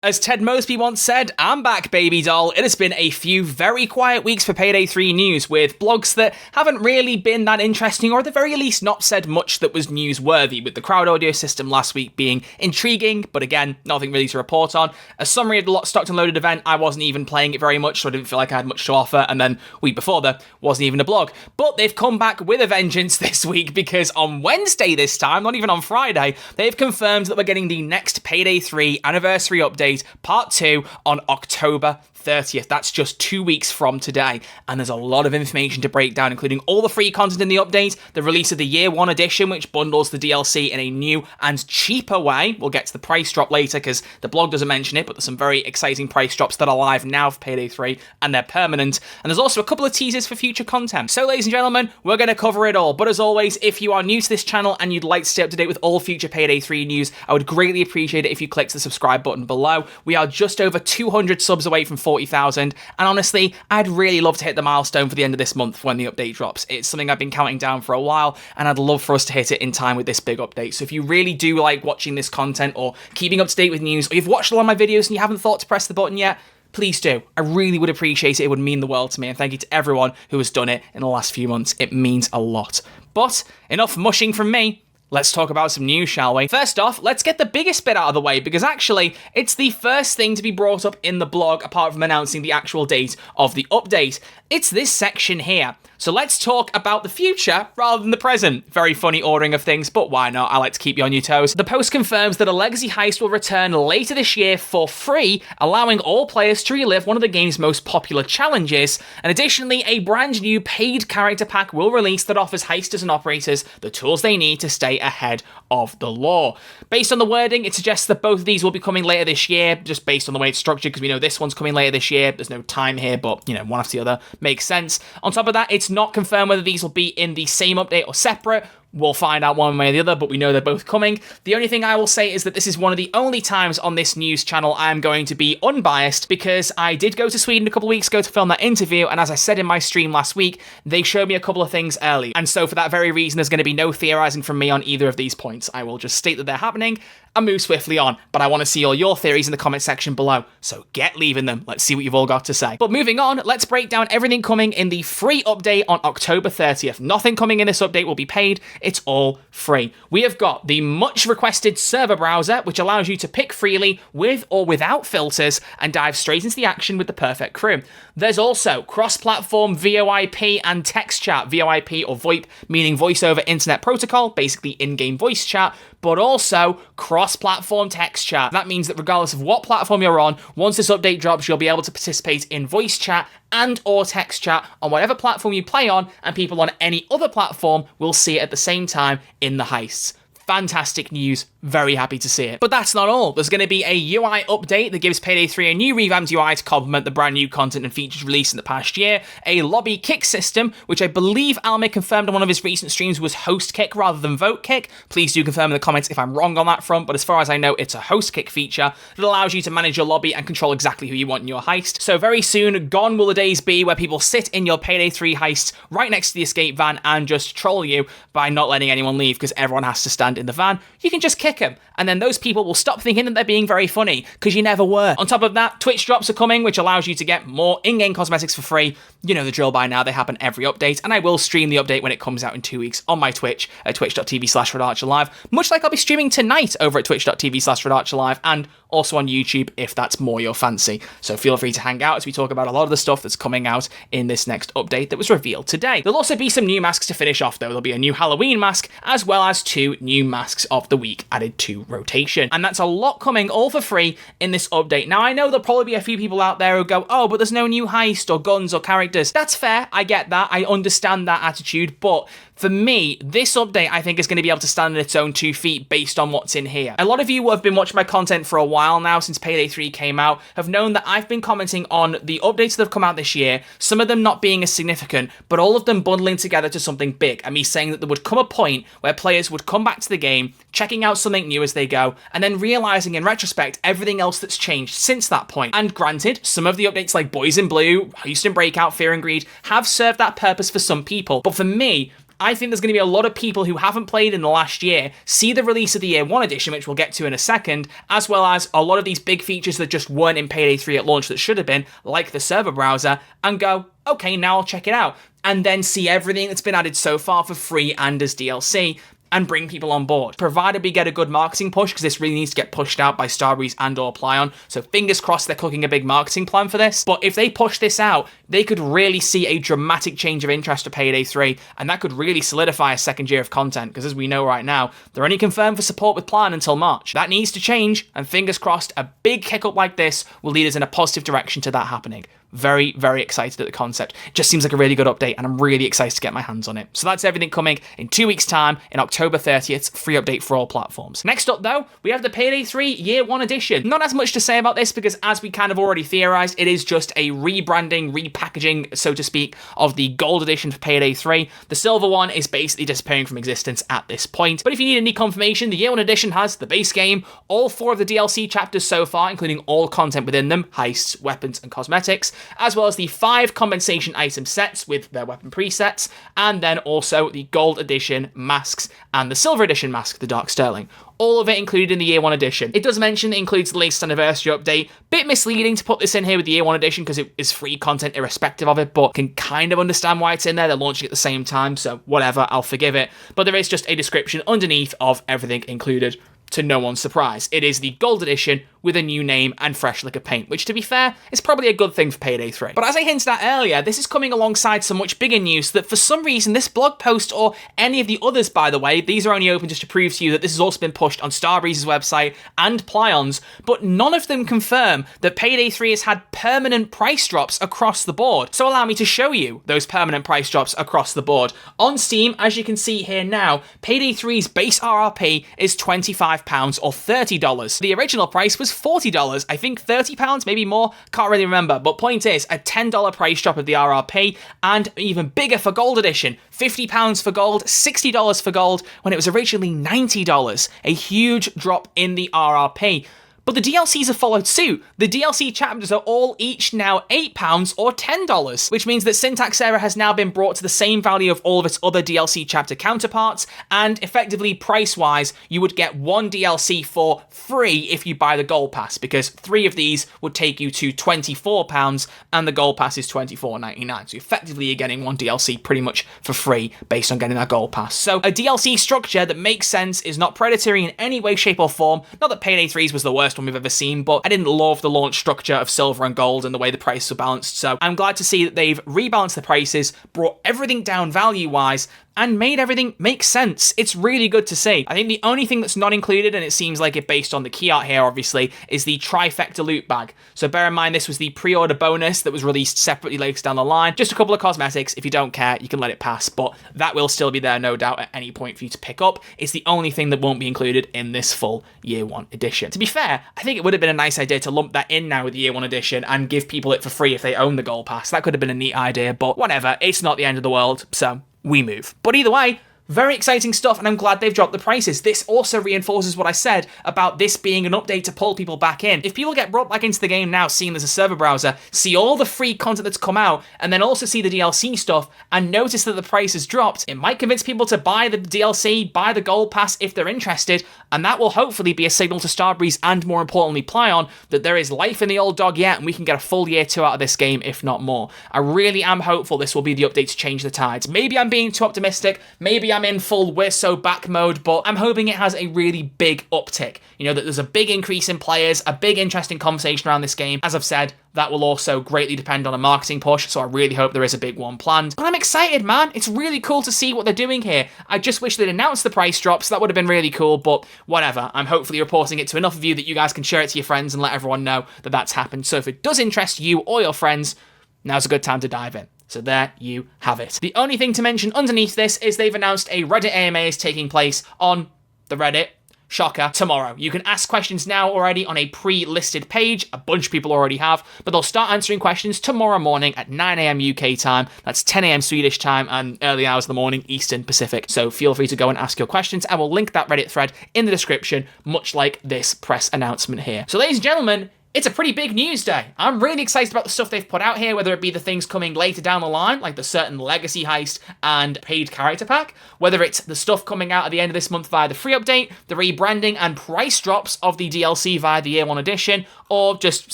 As Ted Mosby once said, I'm back, baby doll. It has been a few very quiet weeks for Payday 3 news, with blogs that haven't really been that interesting, or at the very least not said much that was newsworthy, with the crowd audio system last week being intriguing, but again, nothing really to report on. A summary of the Stocked and Loaded event, I wasn't even playing it very much, so I didn't feel like I had much to offer, and then week before there wasn't even a blog. But they've come back with a vengeance this week, because on Wednesday this time, not even on Friday, they've confirmed that we're getting the next Payday 3 anniversary update Part 2 on October 30th. That's just 2 weeks from today, and there's a lot of information to break down, including all the free content in the update, the release of the Year 1 edition, which bundles the DLC in a new and cheaper way. We'll get to the price drop later, because the blog doesn't mention it, but there's some very exciting price drops that are live now for Payday 3, and they're permanent, and there's also a couple of teasers for future content. So, ladies and gentlemen, we're going to cover it all, but as always, if you are new to this channel and you'd like to stay up to date with all future Payday 3 news, I would greatly appreciate it if you clicked the subscribe button below. We are just over 200 subs away from 40,000, and honestly, I'd really love to hit the milestone for the end of this month when the update drops. It's something I've been counting down for a while, and I'd love for us to hit it in time with this big update. So if you really do like watching this content or keeping up to date with news, or you've watched a lot of my videos and you haven't thought to press the button yet, please do. I really would appreciate it. It would mean the world to me, and thank you to everyone who has done it in the last few months. It means a lot. But enough mushing from me. Let's talk about some news, shall we? First off, let's get the biggest bit out of the way, because actually, it's the first thing to be brought up in the blog, apart from announcing the actual date of the update. It's this section here. So let's talk about the future rather than the present. Very funny ordering of things, but why not? I like to keep you on your toes. The post confirms that a legacy heist will return later this year for free, allowing all players to relive one of the game's most popular challenges. And additionally, a brand new paid character pack will release that offers heisters and operators the tools they need to stay ahead of the law. Based on the wording, it suggests that both of these will be coming later this year, just based on the way it's structured, because we know this one's coming later this year. There's no time here, but, you know, one after the other makes sense. On top of that, it's not confirmed whether these will be in the same update or separate. We'll find out one way or the other, but we know they're both coming. The only thing I will say is that this is one of the only times on this news channel I am going to be unbiased, because I did go to Sweden a couple of weeks ago to film that interview, and as I said in my stream last week, they showed me a couple of things early. And so for that very reason, there's going to be no theorizing from me on either of these points. I will just state that they're happening and move swiftly on. But I want to see all your theories in the comment section below, so get leaving them. Let's see what you've all got to say. But moving on, let's break down everything coming in the free update on October 30th. Nothing coming in this update will be paid. It's all free. We have got the much requested server browser, which allows you to pick freely with or without filters and dive straight into the action with the perfect crew. There's also cross-platform VoIP and text chat. VoIP or VoIP, meaning voice over internet protocol, basically in-game voice chat, but also cross-platform text chat. That means that regardless of what platform you're on, once this update drops, you'll be able to participate in voice chat and or text chat on whatever platform you play on, and people on any other platform will see it at the same time in the heists. Fantastic news. Very happy to see it. But that's not all. There's going to be a UI update that gives Payday 3 a new revamped UI to complement the brand new content and features released in the past year, a lobby kick system, which I believe Almir confirmed on one of his recent streams was host kick rather than vote kick. Please do confirm in the comments if I'm wrong on that front, but as far as I know, it's a host kick feature that allows you to manage your lobby and control exactly who you want in your heist. So very soon, gone will the days be where people sit in your Payday 3 heist right next to the escape van and just troll you by not letting anyone leave because everyone has to stand in the van. You can just kick them, and then those people will stop thinking that they're being very funny, because you never were. On top of that, Twitch drops are coming, which allows you to get more in-game cosmetics for free. You know the drill by now, they happen every update, and I will stream the update when it comes out in 2 weeks on my Twitch at twitch.tv/RedArcherLive, much like I'll be streaming tonight over at twitch.tv/RedArcherLive, and also on YouTube if that's more your fancy. So feel free to hang out as we talk about a lot of the stuff that's coming out in this next update that was revealed today. There'll also be some new masks to finish off though. There'll be a new Halloween mask as well as 2 new masks of the week added to rotation. And that's a lot coming all for free in this update. Now I know there'll probably be a few people out there who go, oh, but there's no new heist or guns or characters. That's fair, I get that, I understand that attitude, but for me, this update I think is going to be able to stand on its own 2 feet based on what's in here. A lot of you who have been watching my content for a while now since Payday 3 came out have known that I've been commenting on the updates that have come out this year, some of them not being as significant, but all of them bundling together to something big, and me saying that there would come a point where players would come back to the game, checking out something new as they go, and then realizing in retrospect everything else that's changed since that point. And granted, some of the updates like Boys in Blue, Houston Breakout, Fear and Greed have served that purpose for some people, but for me, I think there's going to be a lot of people who haven't played in the last year, see the release of the Year 1 edition, which we'll get to in a second, as well as a lot of these big features that just weren't in Payday 3 at launch that should have been, like the server browser, and go, okay, now I'll check it out. And then see everything that's been added so far for free and as DLC, and bring people on board. Provided we get a good marketing push, because this really needs to get pushed out by Starbreeze and or Plyon, so fingers crossed they're cooking a big marketing plan for this. But if they push this out, they could really see a dramatic change of interest to Payday 3, and that could really solidify a second year of content, because as we know right now, they're only confirmed for support with Plyon until March. That needs to change, and fingers crossed, a big kick-up like this will lead us in a positive direction to that happening. Very, very excited at the concept. Just seems like a really good update, and I'm really excited to get my hands on it. So that's everything coming in 2 weeks' time, in October 30th, free update for all platforms. Next up, though, we have the Payday 3 Year 1 edition. Not as much to say about this, because as we kind of already theorized, it is just a rebranding, repackaging, so to speak, of the Gold edition for Payday 3. The Silver one is basically disappearing from existence at this point. But if you need any confirmation, the Year 1 edition has the base game, all 4 of the DLC chapters so far, including all content within them, heists, weapons, and cosmetics, as well as the 5 compensation item sets with their weapon presets, and then also the Gold Edition masks and the Silver Edition mask, the Dark Sterling. All of it included in the Year 1 edition. It does mention it includes the latest anniversary update. Bit misleading to put this in here with the Year 1 edition because it is free content irrespective of it, but can kind of understand why it's in there. They're launching at the same time, so whatever, I'll forgive it. But there is just a description underneath of everything included. To no one's surprise, it is the Gold Edition with a new name and fresh lick of paint, which to be fair, is probably a good thing for Payday 3. But as I hinted at earlier, this is coming alongside some much bigger news that for some reason this blog post, or any of the others by the way, these are only open just to prove to you that this has also been pushed on Starbreeze's website and Plyon's, but none of them confirm that Payday 3 has had permanent price drops across the board. So allow me to show you those permanent price drops across the board. On Steam, as you can see here now, Payday 3's base RRP is £25 or $30. The original price was $40, I think £30, maybe more, can't really remember, but point is, a $10 price drop of the RRP, and even bigger for Gold Edition, £50 for Gold, $60 for Gold, when it was originally $90, a huge drop in the RRP. But the DLCs have followed suit. The DLC chapters are all each now £8 or $10, which means that Syntax Error has now been brought to the same value of all of its other DLC chapter counterparts, and effectively price-wise, you would get one DLC for free if you buy the Gold Pass, because 3 of these would take you to £24, and the Gold Pass is $24.99. So effectively you're getting one DLC pretty much for free based on getting that Gold Pass. So a DLC structure that makes sense, is not predatory in any way, shape or form. Not that Payday 3's was the worst one we've ever seen, but I didn't love the launch structure of Silver and Gold and the way the prices were balanced, so I'm glad to see that they've rebalanced the prices, brought everything down value-wise, and made everything make sense. It's really good to see. I think the only thing that's not included, and it seems like it based on the key art here obviously, is the Trifecta loot bag. So bear in mind this was the pre-order bonus that was released separately later down the line. Just a couple of cosmetics. If you don't care, you can let it pass, but that will still be there no doubt at any point for you to pick up. It's the only thing that won't be included in this full Year 1 edition. To be fair, I think it would have been a nice idea to lump that in now with the Year 1 edition and give people it for free if they own the Gold Pass. That could have been a neat idea, but whatever, it's not the end of the world, so we move. But either way, very exciting stuff, and I'm glad they've dropped the prices. This also reinforces what I said about this being an update to pull people back in. If people get brought back into the game now, seeing there's a server browser, see all the free content that's come out, and then also see the DLC stuff, and notice that the price has dropped, it might convince people to buy the DLC, buy the Gold Pass if they're interested, and that will hopefully be a signal to Starbreeze and, more importantly, Plyon, that there is life in the old dog yet, and we can get a full Year 2 out of this game, if not more. I really am hopeful this will be the update to change the tides. Maybe I'm being too optimistic, maybe I'm in full we're so back mode, but I'm hoping it has a really big uptick. You know, that there's a big increase in players, a big interesting conversation around this game. As I've said, that will also greatly depend on a marketing push, so I really hope there is a big one planned. But I'm excited, man. It's really cool to see what they're doing here. I just wish they'd announced the price drops. That would have been really cool, but whatever. I'm hopefully reporting it to enough of you that you guys can share it to your friends and let everyone know that that's happened. So if it does interest you or your friends, now's a good time to dive in. So there you have it. The only thing to mention underneath this is they've announced a Reddit AMA is taking place on the Reddit. Shocker, tomorrow. You can ask questions now already on a pre-listed page. A bunch of people already have, but they'll start answering questions tomorrow morning at 9 a.m. UK time. That's 10 a.m. Swedish time and early hours of the morning, Eastern Pacific. So feel free to go and ask your questions. I will link that Reddit thread in the description, much like this press announcement here. So ladies and gentlemen, It's a pretty big news day. I'm really excited about the stuff they've put out here, whether it be the things coming later down the line, like the certain legacy heist and paid character pack, whether it's the stuff coming out at the end of this month via the free update, the rebranding and price drops of the DLC via the Year 1 edition, or just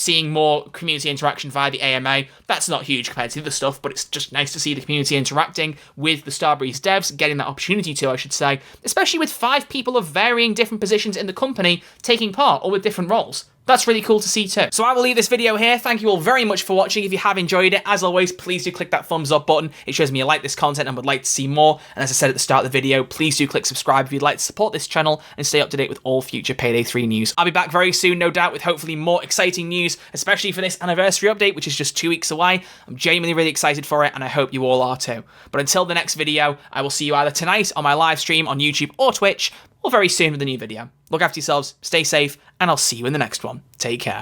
seeing more community interaction via the AMA. That's not huge compared to the other stuff, but it's just nice to see the community interacting with the Starbreeze devs, getting that opportunity to, I should say, especially with 5 people of varying different positions in the company taking part, or with different roles. That's really cool to see too. So I will leave this video here. Thank you all very much for watching. If you have enjoyed it, as always, please do click that thumbs up button. It shows me you like this content and would like to see more. And as I said at the start of the video, please do click subscribe if you'd like to support this channel and stay up to date with all future Payday 3 news. I'll be back very soon, no doubt, with hopefully more exciting news, especially for this anniversary update, which is just 2 weeks away. I'm genuinely really excited for it, and I hope you all are too. But until the next video, I will see you either tonight on my live stream on YouTube or Twitch, or very soon with a new video. Look after yourselves, stay safe, and I'll see you in the next one. Take care.